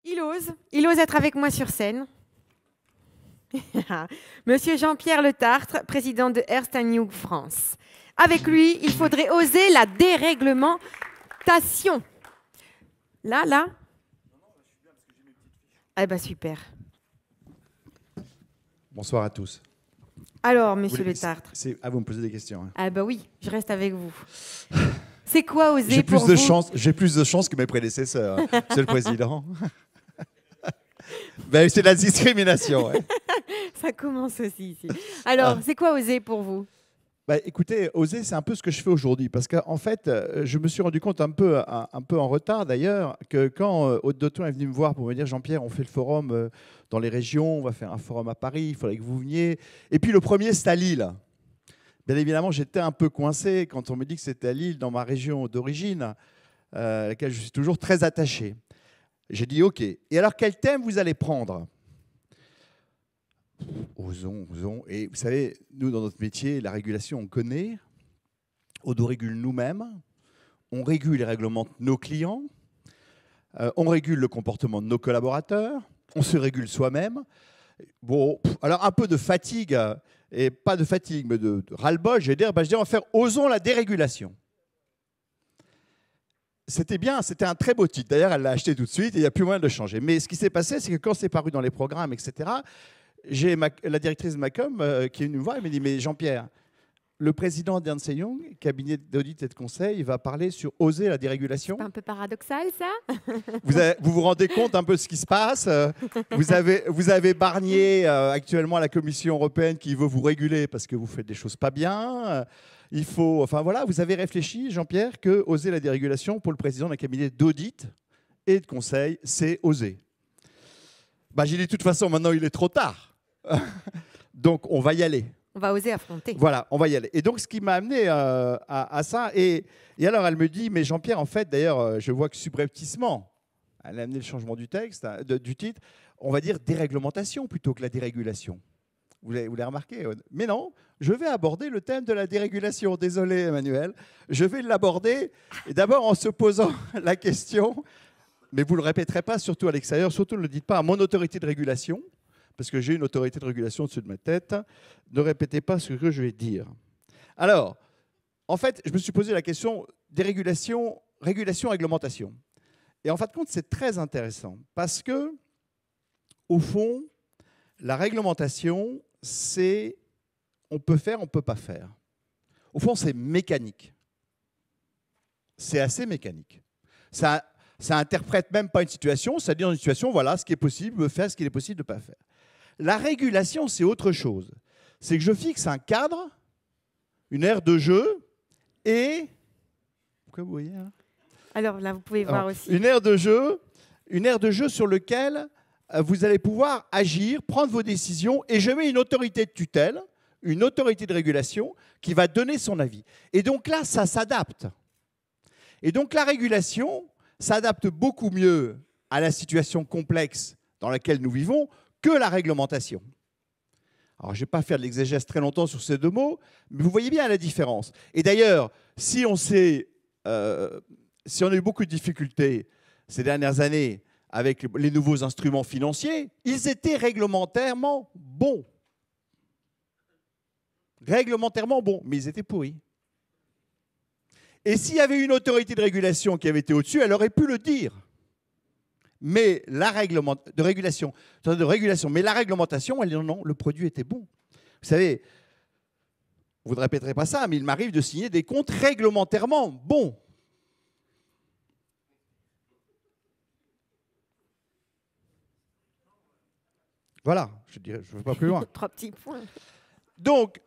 Il ose être avec moi sur scène. Monsieur Jean-Pierre Le Tartre, président de Ernst & Young France. Avec lui, il faudrait oser la déréglementation. Là. Eh ben super. Bonsoir à tous. Alors, monsieur Le Tartre. Vous me posez des questions. Hein. Ah bah oui, je reste avec vous. C'est quoi oser pour vous? J'ai plus de chance que mes prédécesseurs, monsieur le Président. Ben, c'est de la discrimination. Ouais. Ça commence aussi ici. Alors, c'est quoi oser pour vous? Bah, écoutez, oser, c'est un peu ce que je fais aujourd'hui. Parce qu'en fait, je me suis rendu compte un peu en retard d'ailleurs, que quand Aude Dauton est venue me voir pour me dire Jean-Pierre, on fait le forum dans les régions, on va faire un forum à Paris, il faudrait que vous veniez. Et puis le premier, c'est à Lille. Bien évidemment, j'étais un peu coincé quand on me dit que c'était à Lille, dans ma région d'origine, à laquelle je suis toujours très attaché. J'ai dit OK. Et alors, quel thème vous allez prendre ? Osons. Et vous savez, nous, dans notre métier, la régulation, on connaît. Aude régule nous-mêmes. On régule et réglemente nos clients. On régule le comportement de nos collaborateurs. On se régule soi-même. Bon, alors un peu de fatigue, et pas de fatigue, mais de ras-le-bol, je vais dire, on va faire Osons la dérégulation. C'était bien, c'était un très beau titre. D'ailleurs, elle l'a acheté tout de suite et il n'y a plus moyen de le changer. Mais ce qui s'est passé, c'est que quand c'est paru dans les programmes, etc., j'ai la directrice de Macom qui est venue me voir et me dit « Mais Jean-Pierre, le président d'Ernst & Young, cabinet d'audit et de conseil, va parler sur oser la dérégulation. » C'est un peu paradoxal, ça? Vous vous rendez compte un peu de ce qui se passe? Vous avez Barnier actuellement à la Commission européenne qui veut vous réguler parce que vous faites des choses pas bien. Il faut, enfin voilà, vous avez réfléchi, Jean-Pierre, que oser la dérégulation pour le président d'un cabinet d'audit et de conseil, c'est oser. Bah, j'ai dit de toute façon, maintenant il est trop tard. Donc on va y aller. On va oser affronter. Voilà, on va y aller. Et donc ce qui m'a amené à ça, et alors elle me dit, mais Jean-Pierre, en fait, d'ailleurs, je vois que subrepticement, elle a amené le changement du texte, du titre, on va dire déréglementation plutôt que la dérégulation. Vous l'avez remarqué? Mais non, je vais aborder le thème de la dérégulation. Désolé, Emmanuel. Je vais l'aborder, d'abord en se posant la question, mais vous ne le répéterez pas, surtout à l'extérieur, surtout ne le dites pas à mon autorité de régulation, parce que j'ai une autorité de régulation au-dessus de ma tête. Ne répétez pas ce que je vais dire. Alors, en fait, je me suis posé la question dérégulation, régulation, réglementation. Et en fin de compte, c'est très intéressant, parce que, au fond, la réglementation, c'est on peut faire, on ne peut pas faire. Au fond, c'est mécanique. C'est assez mécanique. Ça interprète même pas une situation, ça dit dans une situation, voilà, ce qui est possible de faire, ce qu'il est possible de ne pas faire. La régulation, c'est autre chose. C'est que je fixe un cadre, une aire de jeu, et... Pourquoi vous voyez là ? Alors là, vous pouvez voir aussi. Une aire de jeu sur laquelle vous allez pouvoir agir, prendre vos décisions, et je mets une autorité de tutelle, une autorité de régulation, qui va donner son avis. Et donc là, ça s'adapte. Et donc la régulation s'adapte beaucoup mieux à la situation complexe dans laquelle nous vivons que la réglementation. Alors, je ne vais pas faire de l'exégèse très longtemps sur ces deux mots, mais vous voyez bien la différence. Et d'ailleurs, si on a eu beaucoup de difficultés ces dernières années avec les nouveaux instruments financiers, ils étaient réglementairement bons. Réglementairement bons, mais ils étaient pourris. Et s'il y avait une autorité de régulation qui avait été au-dessus, elle aurait pu le dire. Mais la régulation, mais la réglementation, elle dit non, le produit était bon. Vous savez, vous ne répéterez pas ça, mais il m'arrive de signer des comptes réglementairement bons. Voilà, je ne veux pas plus loin. 3 petits points. Donc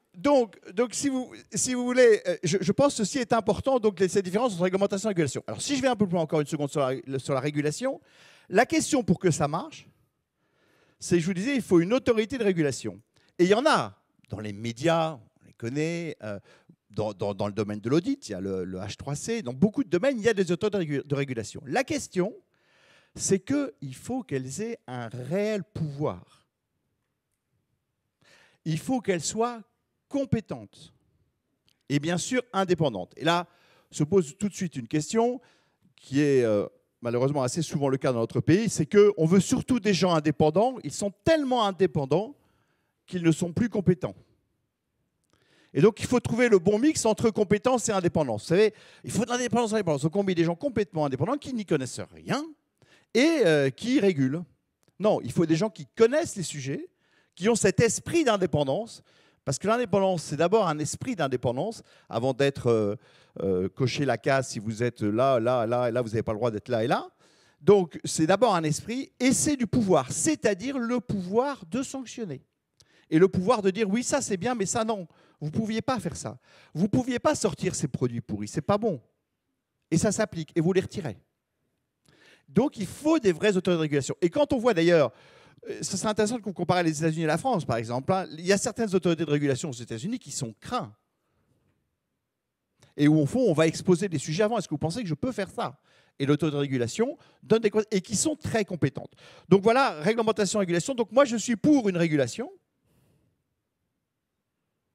si vous voulez, je pense que ceci est important, donc cette différence entre réglementation et régulation. Alors, si je vais un peu plus loin, encore une seconde, sur la régulation, la question pour que ça marche, c'est, je vous disais, il faut une autorité de régulation. Et il y en a dans les médias, on les connaît, dans le domaine de l'audit, il y a le H3C, dans beaucoup de domaines, il y a des autorités de régulation. La question, c'est qu'il faut qu'elles aient un réel pouvoir. Il faut qu'elles soient compétentes et bien sûr indépendantes. Et là se pose tout de suite une question qui est malheureusement assez souvent le cas dans notre pays, c'est qu'on veut surtout des gens indépendants. Ils sont tellement indépendants qu'ils ne sont plus compétents. Et donc, il faut trouver le bon mix entre compétence et indépendance. Vous savez, il faut de l'indépendance et l'indépendance. Donc, on met des gens complètement indépendants qui n'y connaissent rien et qui régulent. Non, il faut des gens qui connaissent les sujets, qui ont cet esprit d'indépendance. Parce que l'indépendance, c'est d'abord un esprit d'indépendance avant d'être cocher la case si vous êtes là, là, là, et là, vous n'avez pas le droit d'être là et là. Donc, c'est d'abord un esprit et c'est du pouvoir, c'est-à-dire le pouvoir de sanctionner. Et le pouvoir de dire, oui, ça c'est bien, mais ça non. Vous ne pouviez pas faire ça. Vous ne pouviez pas sortir ces produits pourris, ce n'est pas bon. Et ça s'applique, et vous les retirez. Donc, il faut des vraies autorités de régulation. Et quand on voit d'ailleurs, ça serait intéressant de comparer les États-Unis et la France, par exemple. Hein, il y a certaines autorités de régulation aux États-Unis qui sont craintes. Et où, au fond, on va exposer des sujets avant. Est-ce que vous pensez que je peux faire ça? Et l'autorité de régulation donne des conseils, et qui sont très compétentes. Donc voilà, réglementation, régulation. Donc moi, je suis pour une régulation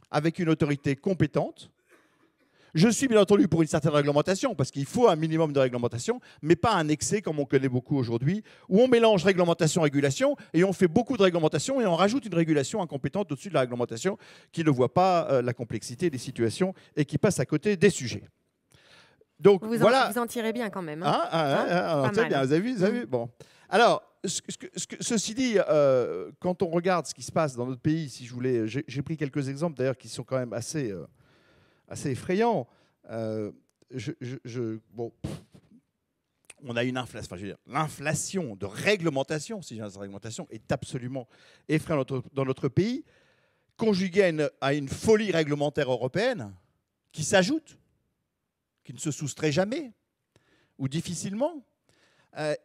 avec une autorité compétente. Je suis bien entendu pour une certaine réglementation, parce qu'il faut un minimum de réglementation, mais pas un excès comme on connaît beaucoup aujourd'hui, où on mélange réglementation et régulation, et on fait beaucoup de réglementation, et on rajoute une régulation incompétente au-dessus de la réglementation, qui ne voit pas la complexité des situations et qui passe à côté des sujets. Donc, voilà. Vous en tirez bien quand même. Bien, vous avez vu, Bon. Alors, ceci dit, quand on regarde ce qui se passe dans notre pays, si je voulais, j'ai pris quelques exemples d'ailleurs qui sont quand même assez effrayants. Bon, on a une inflation. Enfin, je veux dire, l'inflation de réglementation, si j'ai une réglementation, est absolument effrayante dans notre pays, conjuguée à une folie réglementaire européenne qui s'ajoute, qui ne se soustrait jamais ou difficilement.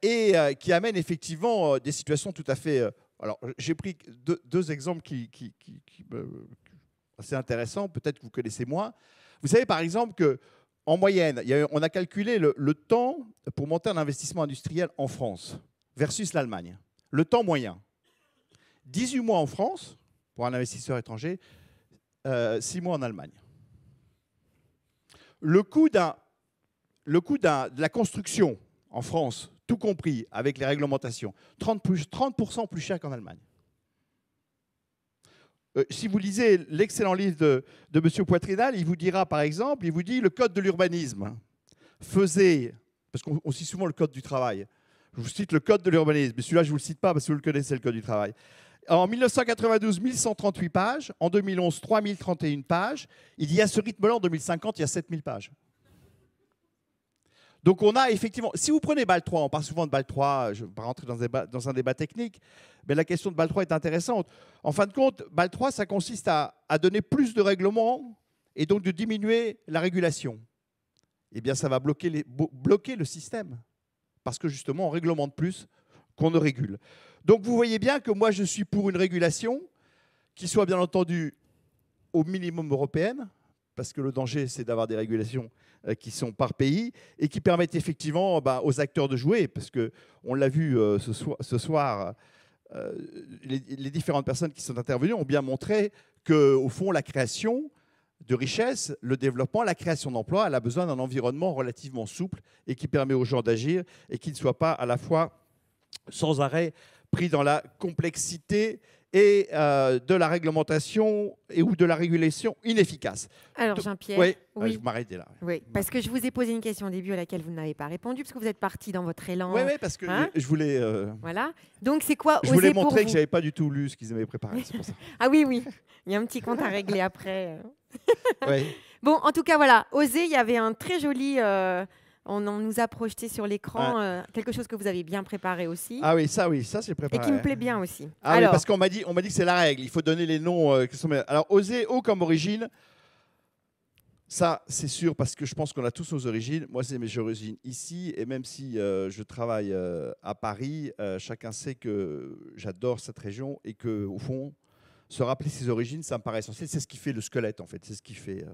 Et qui amène effectivement des situations tout à fait... alors, j'ai pris deux exemples qui assez intéressants, peut-être que vous connaissez moins. Vous savez, par exemple, qu'en moyenne, on a calculé le temps pour monter un investissement industriel en France versus l'Allemagne. Le temps moyen. 18 mois en France, pour un investisseur étranger, 6 mois en Allemagne. Le coût de la construction en France, tout compris, avec les réglementations, 30% plus cher qu'en Allemagne. Si vous lisez l'excellent livre de M. Poitrinal, il vous dira, par exemple, il vous dit le code de l'urbanisme faisait, parce qu'on cite souvent le code du travail, je vous cite le code de l'urbanisme, mais celui-là, je ne vous le cite pas parce que vous le connaissez, le code du travail. En 1992, 1138 pages, en 2011, 3031 pages, il y a ce rythme-là, en 2050, il y a 7000 pages. Donc on a effectivement, si vous prenez BAL 3, on parle souvent de BAL 3, je ne vais pas rentrer dans un débat technique, mais la question de BAL 3 est intéressante. En fin de compte, BAL 3, ça consiste à donner plus de règlements et donc de diminuer la régulation. Eh bien, ça va bloquer le système, parce que justement, on réglemente plus qu'on ne régule. Donc vous voyez bien que moi, je suis pour une régulation qui soit bien entendu au minimum européenne, parce que le danger, c'est d'avoir des régulations qui sont par pays et qui permettent effectivement aux acteurs de jouer, parce qu'on l'a vu ce soir, les différentes personnes qui sont intervenues ont bien montré qu'au fond, la création de richesse, le développement, la création d'emplois, elle a besoin d'un environnement relativement souple et qui permet aux gens d'agir et qui ne soit pas à la fois sans arrêt pris dans la complexité et de la réglementation ou de la régulation inefficace. Alors Jean-Pierre, oui. Je m'arrêtais là. Oui, parce que je vous ai posé une question au début à laquelle vous n'avez pas répondu, parce que vous êtes parti dans votre élan. Oui, parce que je voulais... Voilà. Donc c'est quoi je voulais montrer que je n'avais pas du tout lu ce qu'ils avaient préparé, c'est pour ça. Ah oui. Il y a un petit compte à régler après. Oui. Bon, en tout cas, voilà. Oser, il y avait un très joli... on nous a projeté sur l'écran quelque chose que vous avez bien préparé aussi. Ah oui, ça c'est préparé. Et qui me plaît bien aussi. Ah alors, oui, parce qu'on m'a dit que c'est la règle. Il faut donner les noms qui sont... Alors, oser, O comme origine, ça c'est sûr, parce que je pense qu'on a tous nos origines. Moi, c'est mes origines ici, et même si je travaille à Paris, chacun sait que j'adore cette région et qu'au fond, se rappeler ses origines, ça me paraît essentiel. C'est ce qui fait le squelette, en fait. C'est ce qui fait...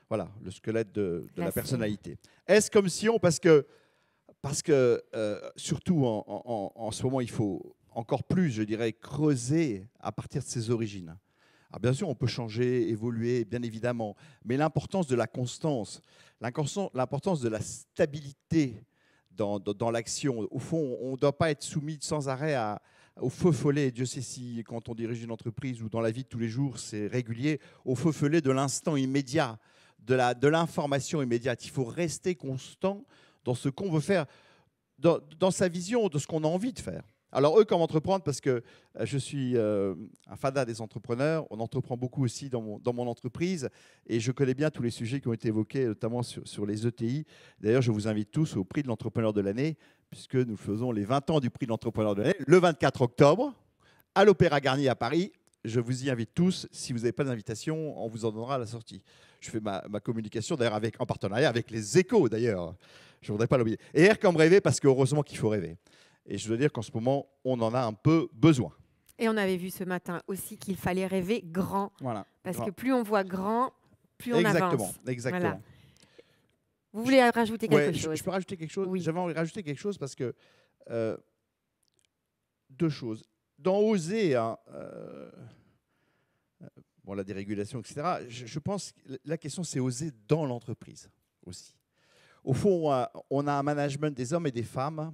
Voilà, le squelette de la personnalité. Est-ce comme Sion, parce que surtout en ce moment, il faut encore plus, je dirais, creuser à partir de ses origines. Alors bien sûr, on peut changer, évoluer, bien évidemment, mais l'importance de la constance, l'importance de la stabilité dans l'action. Au fond, on ne doit pas être soumis sans arrêt au feu follet. Dieu sait si, quand on dirige une entreprise ou dans la vie de tous les jours, c'est régulier, au feu follet de l'instant immédiat, de l'information immédiate. Il faut rester constant dans ce qu'on veut faire, dans sa vision de ce qu'on a envie de faire. Alors eux, comment entreprendre? Parce que je suis un fada des entrepreneurs. On entreprend beaucoup aussi dans mon entreprise et je connais bien tous les sujets qui ont été évoqués, notamment sur les ETI. D'ailleurs, je vous invite tous au prix de l'entrepreneur de l'année, puisque nous faisons les 20 ans du prix de l'entrepreneur de l'année le 24 octobre à l'Opéra Garnier à Paris. Je vous y invite tous. Si vous n'avez pas d'invitation, on vous en donnera à la sortie. Je fais ma communication d'ailleurs en partenariat avec les Échos d'ailleurs. Je ne voudrais pas l'oublier. Et R comme rêver, parce qu'heureusement qu'il faut rêver. Et je dois dire qu'en ce moment, on en a un peu besoin. Et on avait vu ce matin aussi qu'il fallait rêver grand. Voilà. Parce que plus on voit grand, plus on avance. Exactement. Voilà. Vous voulez rajouter quelque chose? Je peux rajouter quelque chose? Oui. J'avais envie de rajouter quelque chose parce que deux choses. Dans Oser, hein, la dérégulation, etc., je pense que la question, c'est oser dans l'entreprise aussi. Au fond, on a un management des hommes et des femmes,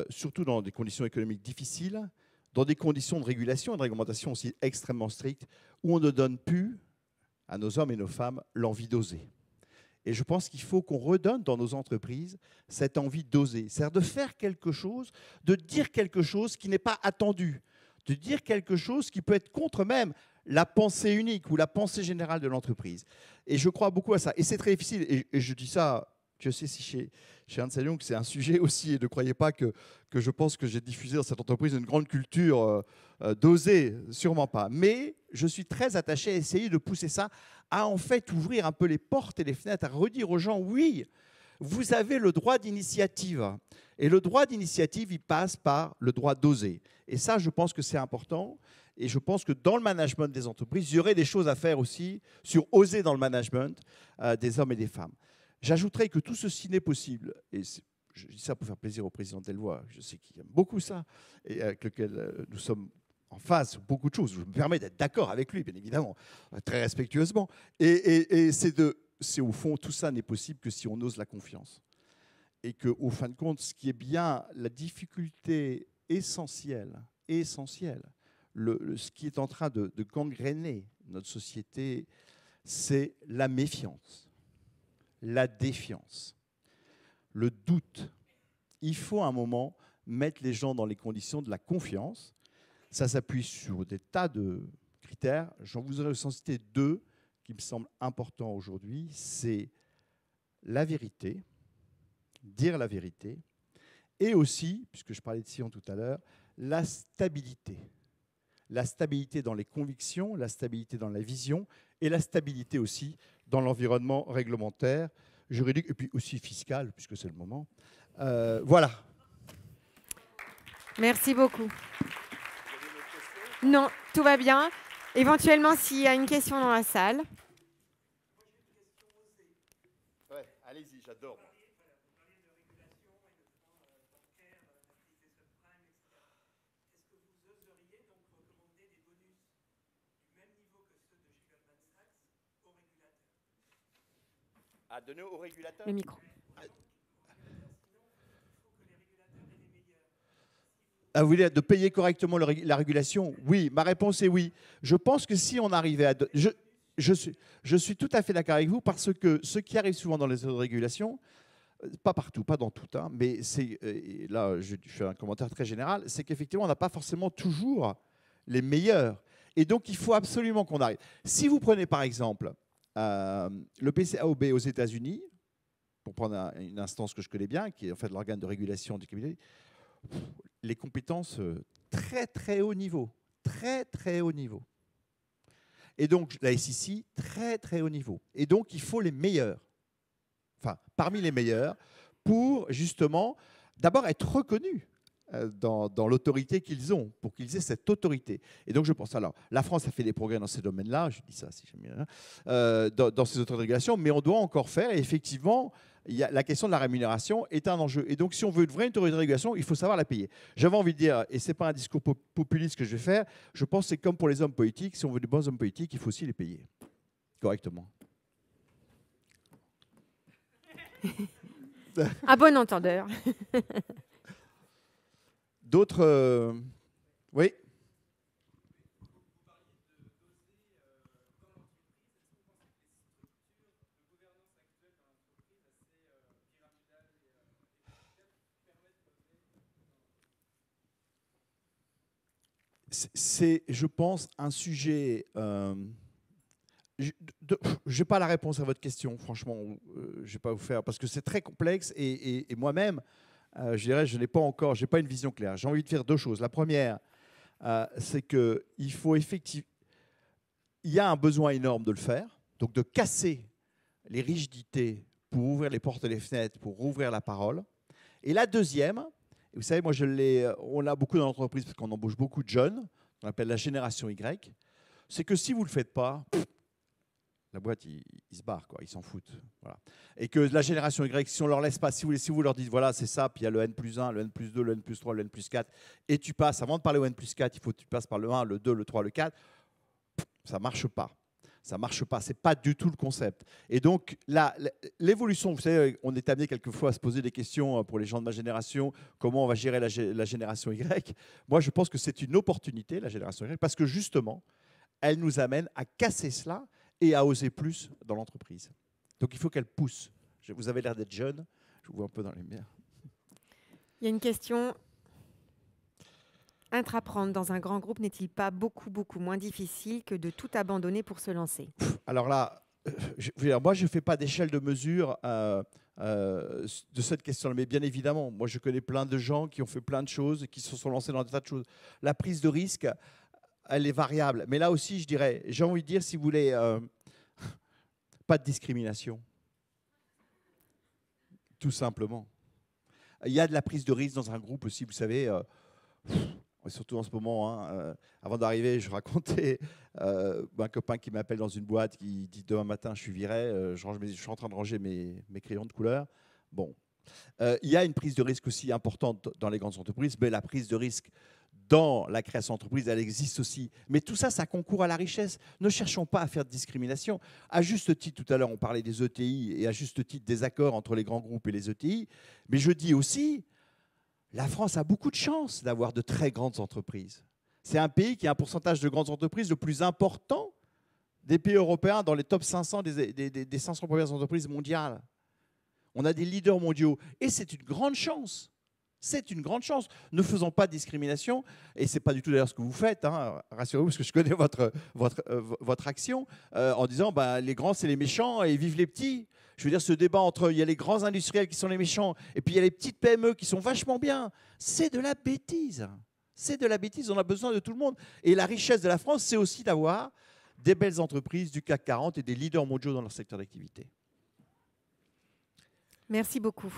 surtout dans des conditions économiques difficiles, dans des conditions de régulation et de réglementation aussi extrêmement strictes, où on ne donne plus à nos hommes et nos femmes l'envie d'oser. Et je pense qu'il faut qu'on redonne dans nos entreprises cette envie d'oser, c'est-à-dire de faire quelque chose, de dire quelque chose qui n'est pas attendu, de dire quelque chose qui peut être contre même la pensée unique ou la pensée générale de l'entreprise. Et je crois beaucoup à ça. Et c'est très difficile. Et je dis ça, je sais si chez Ernst & Young, c'est un sujet aussi. Et ne croyez pas que je pense que j'ai diffusé dans cette entreprise une grande culture d'oser. Sûrement pas. Mais je suis très attaché à essayer de pousser ça, à en fait ouvrir un peu les portes et les fenêtres, à redire aux gens, oui, vous avez le droit d'initiative. Et le droit d'initiative, il passe par le droit d'oser. Et ça, je pense que c'est important. Et je pense que dans le management des entreprises, il y aurait des choses à faire aussi sur oser dans le management des hommes et des femmes. J'ajouterais que tout ceci n'est possible, et je dis ça pour faire plaisir au président Delvoye, je sais qu'il aime beaucoup ça, et avec lequel nous sommes en phase sur beaucoup de choses. Je me permets d'être d'accord avec lui, bien évidemment, très respectueusement. Et c'est au fond, tout ça n'est possible que si on ose la confiance. Et qu'au fin de compte, ce qui est bien la difficulté essentielle, ce qui est en train de gangréner notre société, c'est la méfiance, la défiance, le doute. Il faut à un moment mettre les gens dans les conditions de la confiance. Ça s'appuie sur des tas de critères. J'en vous aurais cité deux qui me semblent importants aujourd'hui. C'est la vérité, dire la vérité, et aussi, puisque je parlais de Sion tout à l'heure, la stabilité. La stabilité dans les convictions, la stabilité dans la vision et la stabilité aussi dans l'environnement réglementaire, juridique et puis aussi fiscal, puisque c'est le moment. Voilà. Merci beaucoup. Non, tout va bien. Éventuellement, s'il y a une question dans la salle. Ouais, allez-y, j'adore. À donner aux régulateurs. Le micro. Ah, vous voulez dire de payer correctement la régulation? Oui, ma réponse est oui. Je pense que si on arrivait à... Je suis tout à fait d'accord avec vous parce que ce qui arrive souvent dans les régulations, pas partout, pas dans tout, hein, mais là je fais un commentaire très général, c'est qu'effectivement on n'a pas forcément toujours les meilleurs. Et donc il faut absolument qu'on arrive. Si vous prenez par exemple le PCAOB aux États-Unis, pour prendre une instance que je connais bien, qui est en fait l'organe de régulation du cabinet, les compétences très très haut niveau, très très haut niveau. Et donc la SEC, très très haut niveau. Et donc il faut les meilleurs, enfin parmi les meilleurs, pour justement d'abord être reconnus dans l'autorité qu'ils ont, pour qu'ils aient cette autorité. Et donc je pense, alors la France a fait des progrès dans ces domaines-là, je dis ça si j'aime bien, dans ces autorités de régulation, mais on doit encore faire, et effectivement, la question de la rémunération est un enjeu. Et donc si on veut une vraie autorité de régulation, il faut savoir la payer. J'avais envie de dire, et ce n'est pas un discours populiste que je vais faire, je pense que c'est comme pour les hommes politiques, si on veut de bons hommes politiques, il faut aussi les payer correctement. journaliste. À bon entendeur. D'autres oui. C'est, je pense, un sujet... je n'ai pas la réponse à votre question, franchement. Je ne vais pas vous faire, parce que c'est très complexe. Et moi-même, je dirais, je n'ai pas encore, j'ai pas une vision claire. J'ai envie de faire deux choses. La première, c'est qu'il faut effectivement... Il y a un besoin énorme de le faire, donc de casser les rigidités pour ouvrir les portes et les fenêtres, pour rouvrir la parole. Et la deuxième, vous savez, moi, on l'a beaucoup dans l'entreprise parce qu'on embauche beaucoup de jeunes, on appelle la génération Y, c'est que si vous ne le faites pas, la boîte, ils se barrent, quoi, ils s'en foutent. Voilà. Et que la génération Y, si on ne leur laisse pas, si vous leur dites, voilà, c'est ça, puis il y a le N+1, le N+2, le N+3, le N+4, et tu passes, avant de parler au N+4, il faut que tu passes par le 1, le 2, le 3, le 4, ça ne marche pas. Ça ne marche pas, ce n'est pas du tout le concept. Et donc, l'évolution, vous savez, on est amené quelquefois à se poser des questions pour les gens de ma génération, comment on va gérer la génération Y. Moi, je pense que c'est une opportunité, la génération Y, parce que justement, elle nous amène à casser cela et à oser plus dans l'entreprise. Donc, il faut qu'elle pousse. Vous avez l'air d'être jeune, je vous vois un peu dans les lumières. Il y a une question. Intraprendre dans un grand groupe n'est-il pas beaucoup moins difficile que de tout abandonner pour se lancer? Alors là, moi, je ne fais pas d'échelle de mesure de cette question-là. Mais bien évidemment, moi, je connais plein de gens qui ont fait plein de choses et qui se sont lancés dans des tas de choses. La prise de risque, elle est variable. Mais là aussi, je dirais, j'ai envie de dire, si vous voulez, pas de discrimination. Tout simplement. Il y a de la prise de risque dans un groupe aussi, vous savez. Surtout en ce moment, avant d'arriver, je racontais un copain qui m'appelle dans une boîte qui dit demain matin je suis viré, je suis en train de ranger mes crayons de couleur. Bon, il y a une prise de risque aussi importante dans les grandes entreprises, mais la prise de risque dans la création d'entreprise, elle existe aussi. Mais tout ça, ça concourt à la richesse. Ne cherchons pas à faire de discrimination. À juste titre, tout à l'heure, on parlait des ETI et à juste titre des accords entre les grands groupes et les ETI. Mais je dis aussi, la France a beaucoup de chance d'avoir de très grandes entreprises. C'est un pays qui a un pourcentage de grandes entreprises le plus important des pays européens dans les top 500 des 500 premières entreprises mondiales. On a des leaders mondiaux et c'est une grande chance. C'est une grande chance. Ne faisons pas de discrimination, et ce n'est pas du tout d'ailleurs ce que vous faites, hein, rassurez-vous, parce que je connais votre action, en disant les grands c'est les méchants et vivent les petits. Je veux dire, ce débat entre, il y a les grands industriels qui sont les méchants, et puis il y a les petites PME qui sont vachement bien, c'est de la bêtise. C'est de la bêtise, on a besoin de tout le monde. Et la richesse de la France, c'est aussi d'avoir des belles entreprises du CAC 40 et des leaders mondiaux dans leur secteur d'activité. Merci beaucoup.